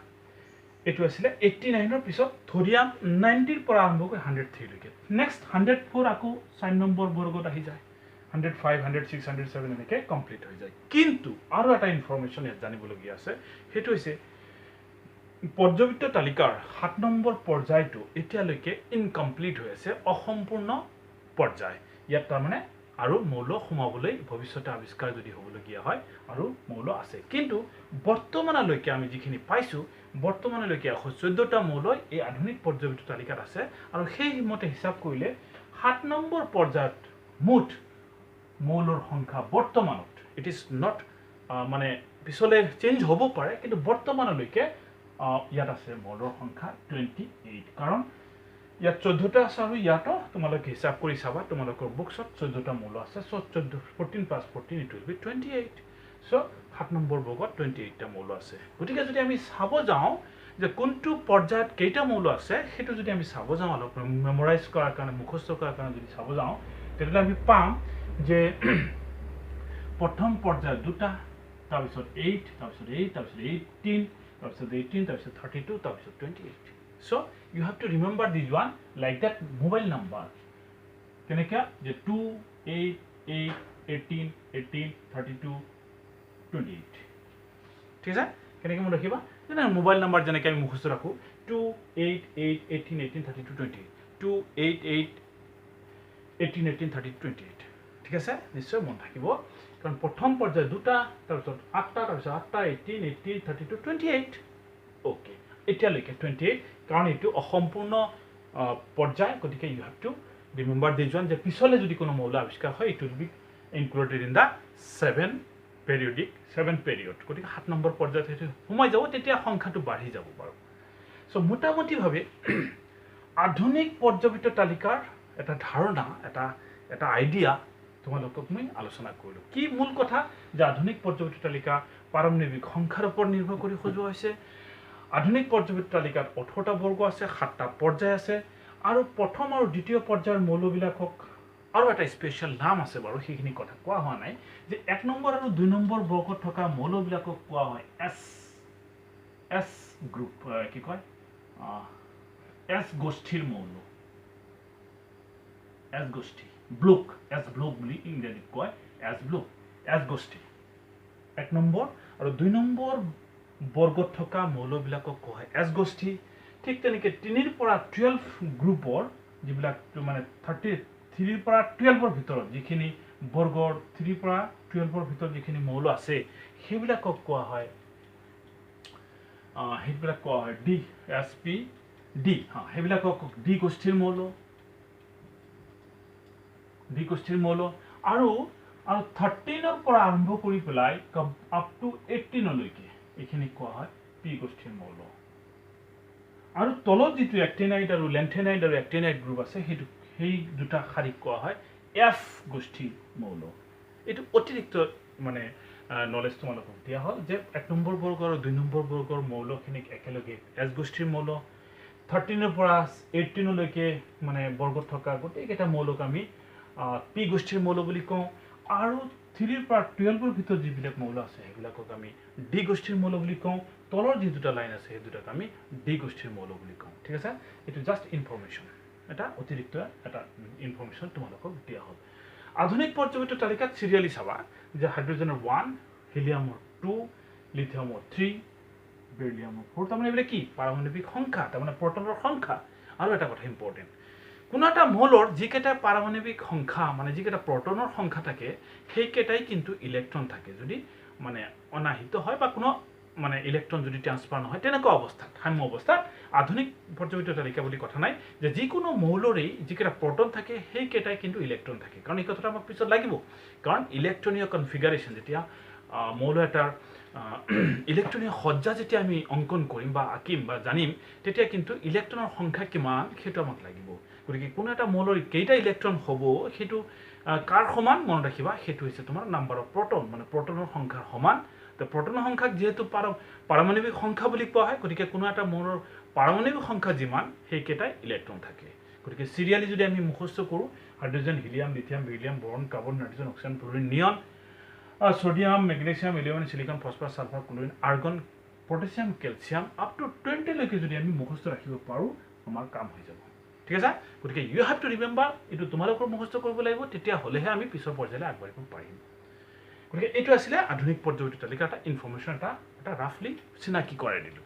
এইটো আছিলে 89ৰ পিছত ধৰিয়াম 90ৰ পৰা আৰম্ভ কৰি 103 লৈকে নেক্সট 104 আকৌ 4 নম্বৰ বৰ্গত আহি যায় 105 106 107 এনেকৈ কমপ্লিট হৈ যায় কিন্তু আৰু এটা ইনফৰমেশ্যন ইয়াত জানিবলগীয়া আছে সেইটো হৈছে পৰ্যায়বৃত্ত তালিকাৰ 7 নম্বৰ পৰ্যায়টো এতিয়ালৈকে ইনকমপ্লিট হৈ আছে অসম্পূৰ্ণ পৰ্যায় ইয়াত তাৰমানে আৰু মৌল সোমাবলৈ ভৱিষ্যতে আৱিষ্কাৰ যদি হ'বলগীয়া হয় আৰু মৌল আছে কিন্তু বৰ্তমানলৈকে আমি যিখিনি পাইছোঁ বৰ্তমানলৈকে 14টা মৌল এই আধুনিক পৰ্যায়বৃত্ত তালিকাত আছে আৰু সেই মতে হিচাপ কৰিলে 7 নম্বৰ পৰ্যায়ত মুঠ মৌলৰ সংখ্যা বৰ্তমানত ইট ইজ নট মানে পিছলৈ চেঞ্জ হ'ব পাৰে কিন্তু বৰ্তমানলৈকে ইয়াত আছে মৌলৰ সংখ্যা 28 কাৰণ ইয়াত 14টা আছে আৰু ইয়াতো তোমালোকে হিচাপ কৰি চাবা তোমালোকৰ বুকছত 14টা মৌল আছে so 14 + 14 it will be 28 so 7 number বৰ্গত 28টা মৌল আছে গতিকে যদি আমি চাব যাওঁ যে কোনটো পৰ্যায়ত কেইটা মৌল আছে সেইটো যদি আমি চাব যাওঁ অলপ মেমৰাইজ কৰাৰ কাৰণে মুখস্থ কৰাৰ কাৰণে যদি চাব যাওঁ তেতিয়াহ'লে আমি পাম যে প্ৰথম পৰ্যায়ত দুটা তাৰপিছত 8 তাৰপিছত 8 তাৰপিছত 18 তাৰপিছত 18 তাৰপিছত 32 তাৰপিছত 28 so you have to remember this one like that mobile number keneka je 2 8 8 18 18 32 28 ঠিক আছে কেনেকৈ মন ৰাখিবা যেনে মোবাইল নাম্বাৰ যেনেকৈ আমি মুখস্থ ৰাখো 2 8 8 18 18 32 28 2 8 8 18 18 32 28 ঠিক আছে নিশ্চয় মন থাকিব কাৰণ প্ৰথম পৰ্যায় দুটা তাৰপিছত 8টা তাৰপিছত 8টা 18 18 32 28 ওকে এতিয়ালৈকে 28 কাৰণ এইটো অসম্পূৰ্ণ পৰ্যায় গতিকে you have to remember this one যে পিছলৈ যদি কোনো মৌল আৱিষ্কাৰ হয় it will be included in the 7 period গতিকে 7 নম্বৰ পৰ্যায়ত সেইটো সোমাই যাব তেতিয়া সংখ্যাটো বাঢ়ি যাব বাৰু সো মোটামুটিভাৱে আধুনিক পৰ্যায়বৃত্ত তালিকাৰ এটা ধাৰণা এটা আইডিয়া তোমালোকক মই আলোচনা কৰিলোঁ কি মূল কথা যে আধুনিক পৰ্যায়বৃত্ত তালিকা পাৰমাণৱিক সংখ্যাৰ ওপৰত নিৰ্ভৰ কৰি সজোৱা হৈছে আধুনিক পৰ্যায়বৃত্ত তালিকাত 18টা বৰ্গ আছে 7টা পৰ্যায় আছে আৰু প্ৰথম আৰু দ্বিতীয় পৰ্যায়ৰ মৌলবিলাকক আৰু এটা স্পেশাল নাম আছে বাৰু সেইখিনি কথা কোৱা হোৱা নাই যে 1 নম্বৰ আৰু 2 নম্বৰ বৰ্গত থকা মৌলবিলাকক কোৱা হয় এছ গ্ৰুপ কি কয় এছ গোষ্ঠীৰ মৌল এছ গোষ্ঠী ব্লক বুলি ইংৰাজীত কয় এছ গোষ্ঠী 1 নম্বৰ আৰু 2 নম্বৰ বৰ্গত থকা মৌলবিলাকক কোৱা হয় এছ গোষ্ঠী ঠিক তেনেকৈ 3 পৰা 12 গ্ৰুপৰ যিবিলাক মানে 33 পৰা 12ৰ ভিতৰত যিখিনি বৰ্গৰ 3 পৰা 12ৰ ভিতৰত যিখিনি মৌল আছে সেইবিলাকক কোৱা হয় ডি এছ পি ডি সেইবিলাকক ডি গোষ্ঠীৰ মৌল আৰু 13ৰ পৰা আৰম্ভ কৰি পেলাই আপ টু 18লৈকে এইখিনি কোৱা হয় পি গোষ্ঠীৰ মৌল আৰু তলত যিটো এক্টিনাইড আৰু লেন্থেনাইড আৰু এক্টিনাইড গ্ৰুপ আছে সেইটো সেই দুটা শাৰীক কোৱা হয় এফ গোষ্ঠীৰ মৌল এইটো অতিৰিক্ত মানে নলেজ তোমালোকক দিয়া হ'ল যে 1 নম্বৰ বৰ্গৰ আৰু 2 নম্বৰ বৰ্গৰ মৌলখিনিক একেলগে এছ গোষ্ঠীৰ মৌল 13ৰ পৰা 18লৈকে মানে বৰ্গত থকা গোটেইকেইটা মৌলক আমি পি গোষ্ঠীৰ মৌল বুলি কওঁ আৰু 3 পৰা 12ৰ ভিতৰত যিবিলাক মৌল আছে সেইবিলাকক আমি ডি গোষ্ঠীৰ মৌল বুলি কওঁ তলৰ যি দুটা লাইন আছে সেই দুটাক আমি ডি গোষ্ঠীৰ মৌল বুলি কওঁ ঠিক আছে এইটো জাষ্ট ইনফৰমেশ্যন এটা অতিৰিক্ত এটা ইনফৰমেশ্যন তোমালোকক দিয়া হ'ল আধুনিক পৰ্যায়বৃত্ত তালিকাত চিৰিয়েলি চাবা যে হাইড্ৰজেনৰ 1 হিলিয়ামৰ 2 লিথিয়ামৰ 3 বেৰিলিয়ামৰ 4 তাৰমানে এইবিলাক কি পাৰমাণৱিক সংখ্যা তাৰমানে প্ৰটনৰ সংখ্যা আৰু এটা কথা ইম্পৰ্টেণ্ট কোনো এটা মৌলৰ যিকেইটা পাৰমাণৱিক সংখ্যা মানে যিকেইটা প্ৰটনৰ সংখ্যা থাকে সেইকেইটাই কিন্তু ইলেক্ট্ৰন থাকে যদি মানে অনাহিত হয় বা কোনো মানে ইলেক্ট্ৰন যদি ট্ৰান্সফাৰ নহয় তেনেকুৱা অৱস্থাত সাম্য অৱস্থাত আধুনিক পৰ্যবেক্ষিত তালিকা বুলি কথা নাই যে যিকোনো মৌলৰেই যিকেইটা প্ৰটন থাকে সেইকেইটাই কিন্তু ইলেক্ট্ৰন থাকে কাৰণ এই কথাটো আমাক পিছত লাগিব কাৰণ ইলেক্ট্ৰনীয় কনফিগাৰেশ্যন যেতিয়া মৌল এটাৰ ইলেক্ট্ৰনীয় সজ্জা যেতিয়া আমি অংকন কৰিম বা আঁকিম বা জানিম তেতিয়া কিন্তু ইলেক্ট্ৰনৰ সংখ্যা কিমান সেইটো আমাক লাগিব গতিকে কোনো এটা মৌলৰ কেইটা ইলেক্ট্ৰন হ'ব সেইটো কাৰ সমান মনত ৰাখিবা সেইটো হৈছে তোমাৰ নাম্বাৰ অফ প্ৰটন মানে প্ৰটনৰ সংখ্যাৰ সমান তো প্ৰটনৰ সংখ্যাক যেহেতু পাৰমাণৱিক সংখ্যা বুলি কোৱা হয় গতিকে কোনো এটা মৌলৰ পাৰমাণৱিক সংখ্যা যিমান সেইকেইটাই ইলেক্ট্ৰন থাকে গতিকে সিৰিয়ালি যদি আমি মুখস্থ কৰোঁ hydrogen helium lithium beryllium boron carbon nitrogen oxygen fluorine neon sodium magnesium aluminium silicon phosphorus sulphur chlorine argon potassium calcium up to 20 লৈকে যদি আমি মুখস্থ ৰাখিব পাৰোঁ আমাৰ কাম হৈ যাব ঠিক আছে গতিকে ইউ হ্যাভ টু ৰিমেম্বাৰ এইটো তোমালোকৰ মুখস্থ কৰিব লাগিব তেতিয়া হ'লেহে আমি পিছৰ পৰ্যায়লৈ আগবাঢ়িব পাৰিম গতিকে এইটো আছিলে আধুনিক পৰ্যবেক্ষিত তালিকা এটা ইনফৰমেশ্যন এটা ৰাফলি চিনাকি কৰাই দিলোঁ